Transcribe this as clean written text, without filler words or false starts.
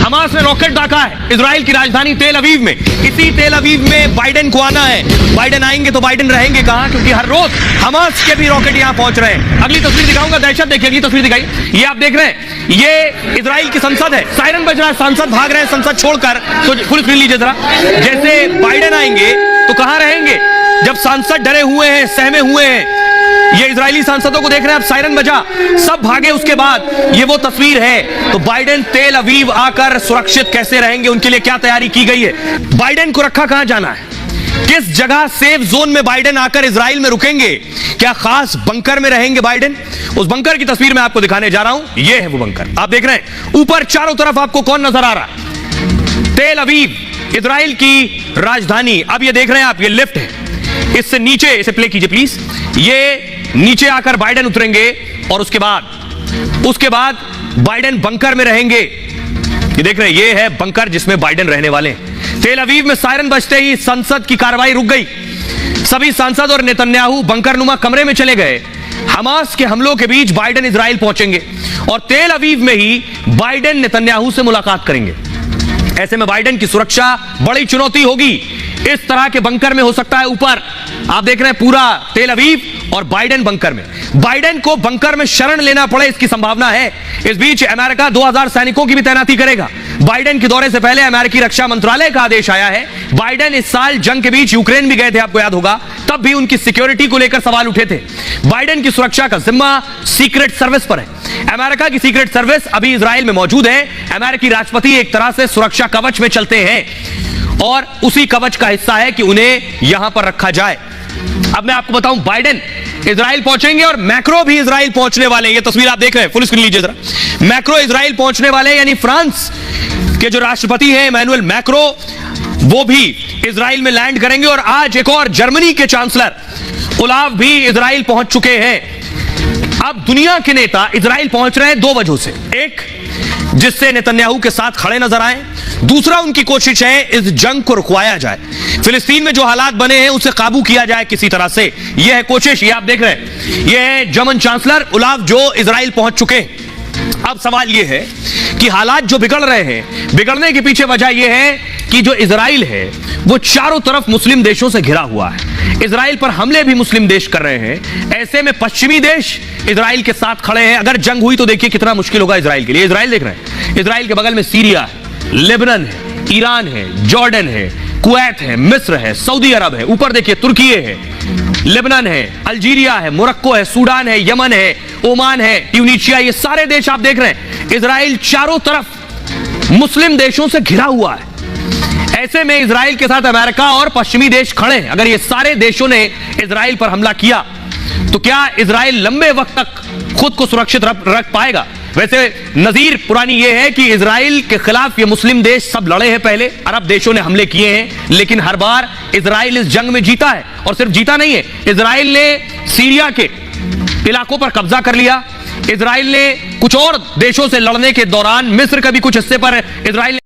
Hamas ने rocket दागा है Israel की राजधानी तेल अवीव में। इसी तेल अवीव में बाइडेन को आना है। बाइडेन आएंगे तो बाइडेन रहेंगे कहां, क्योंकि हर रोज हमास के भी रॉकेट यहां पहुंच रहे हैं। अगली तस्वीर दिखाऊंगा, दहशत देखिए, अगली तस्वीर दिखाई। ये आप देख रहे हैं, ये इजराइल की संसद है। सायरन बज रहा है, सांसद भाग रहे हैं संसद छोड़कर। तो फुल स्क्रीन लीजिए जरा। जैसे बाइडेन आएंगे तो कहां रहेंगे, जब सांसद डरे हुए हैं, सहमे हुए हैं। ये इजरायली सांसदों को देख रहे हैं, अब सायरन बजा, सब भागे। उसके बाद ये वो तस्वीर है। तो बाइडेन तेल अवीव आकर सुरक्षित कैसे रहेंगे, उनके लिए क्या तैयारी की गई है। बाइडेन को रखा कहां जाना है, किस जगह सेफ जोन में बाइडेन आकर इजराइल में रुकेंगे, क्या खास बंकर में रहेंगे बाइडेन। उस बंकर की तस्वीर मैं आपको दिखाने जा रहा हूं। ये है वो बंकर, आप देख रहे हैं। ऊपर चारों तरफ आपको कौन नजर आ रहा है, तेल अवीव, इजराइल की राजधानी। अब ये देख रहे हैं आप, ये लिफ्ट है, इससे नीचे, इसे प्ले कीजिए प्लीज। ये नीचे आकर बाइडेन उतरेंगे और उसके बाद बाइडेन बंकर में रहेंगे। ये देख रहे हैं, ये है बंकर जिसमें बाइडेन रहने वाले हैं। तेल अवीव में सायरन बजते ही संसद की कार्रवाई रुक गई। सभी सांसद और नेतन्याहू बंकरनुमा कमरे में चले गए। हमास के हमलों के बीच बाइडेन इजराइल पहुंचेंगे और तेल अवीव में ही बाइडेन नेतन्याहू से मुलाकात करेंगे। ऐसे में बाइडेन की सुरक्षा बड़ी चुनौती होगी। इस तरह के बंकर में हो सकता है ऊपर, आप देख रहे हैं पूरा तेल अवीव और बाइडेन बंकर में। बाइडेन को बंकर में शरण लेना पड़े, इसकी संभावना है। इस बीच अमेरिका 2000 सैनिकों की भी तैनाती करेगा। बाइडेन के दौरे से पहले अमेरिकी रक्षा मंत्रालय का आदेश आया है। बाइडेन इस साल जंग के बीच यूक्रेन भी गए थे, आपको याद होगा, तब भी उनकी सिक्योरिटी को लेकर सवाल उठे थे। बाइडेन की सुरक्षा का जिम्मा सीक्रेट सर्विस पर है। अमेरिका की सीक्रेट सर्विस अभी इजराइल में मौजूद है। अमेरिकी राष्ट्रपति एक तरह से सुरक्षा कवच में चलते हैं और उसी कवच का हिस्सा है कि उन्हें यहां पर रखा जाए। अब मैं आपको बताऊं, बाइडेन इजराइल पहुंचेंगे और मैक्रो भी इजराइल पहुंचने वाले हैं। ये तस्वीर आप देख रहे हैं, फुल स्क्रीन लीजिए जरा। मैक्रो इजराइल पहुंचने वाले हैं, यानी फ्रांस के जो राष्ट्रपति हैं इमैनुअल मैक्रो, वो भी इजराइल में लैंड करेंगे। और आज एक और जर्मनी के चांसलर ओलाफ भी इजराइल पहुंच चुके हैं। अब दुनिया के नेता इजराइल पहुंच रहे हैं दो वजहों से। एक, जिससे नेतन्याहू के साथ खड़े नजर आए। दूसरा, उनकी कोशिश है इस जंग को रुकवाया जाए, फिलिस्तीन में जो हालात बने हैं उसे काबू किया जाए किसी तरह से। यह है कोशिश। ये आप देख रहे हैं, यह है जर्मन चांसलर ओलाफ जो इजराइल पहुंच चुके हैं। अब सवाल यह है कि हालात जो बिगड़ रहे हैं, बिगड़ने के पीछे वजह यह है कि जो इजराइल है वो चारों तरफ मुस्लिम देशों से घिरा हुआ है। इजराइल पर हमले भी मुस्लिम देश कर रहे हैं। ऐसे में पश्चिमी देश इजराइल के साथ खड़े हैं। अगर जंग हुई तो देखिए कितना मुश्किल होगा इजराइल के लिए। इजराइल देख रहे हैं, इजराइल के बगल में सीरिया है, लेबनान है, ईरान है, जॉर्डन है, कुवैत है, मिस्र है, सऊदी अरब है, ऊपर देखिए तुर्की है, लेबनान है, अल्जीरिया है, मोरक्को है, सूडान है, यमन है, ओमान है, ट्यूनीशिया। ये सारे देश आप देख रहे हैं। इजराइल चारों तरफ मुस्लिम देशों से घिरा हुआ है। ऐसे में इजराइल के साथ अमेरिका और पश्चिमी देश खड़े हैं। अगर ये सारे देशों ने इजराइल पर हमला किया तो क्या इजराइल लंबे वक्त तक खुद को सुरक्षित रख पाएगा। वैसे नजीर पुरानी यह है कि इजराइल के खिलाफ ये मुस्लिम देश सब लड़े हैं पहले, अरब देशों ने हमले किए हैं, लेकिन हर बार इजराइल इस जंग में जीता है। और सिर्फ जीता नहीं है, इजराइल ने सीरिया के इलाकों पर कब्जा कर लिया। इजराइल ने कुछ और देशों से लड़ने के दौरान मिस्र के भी कुछ हिस्से पर इजराइल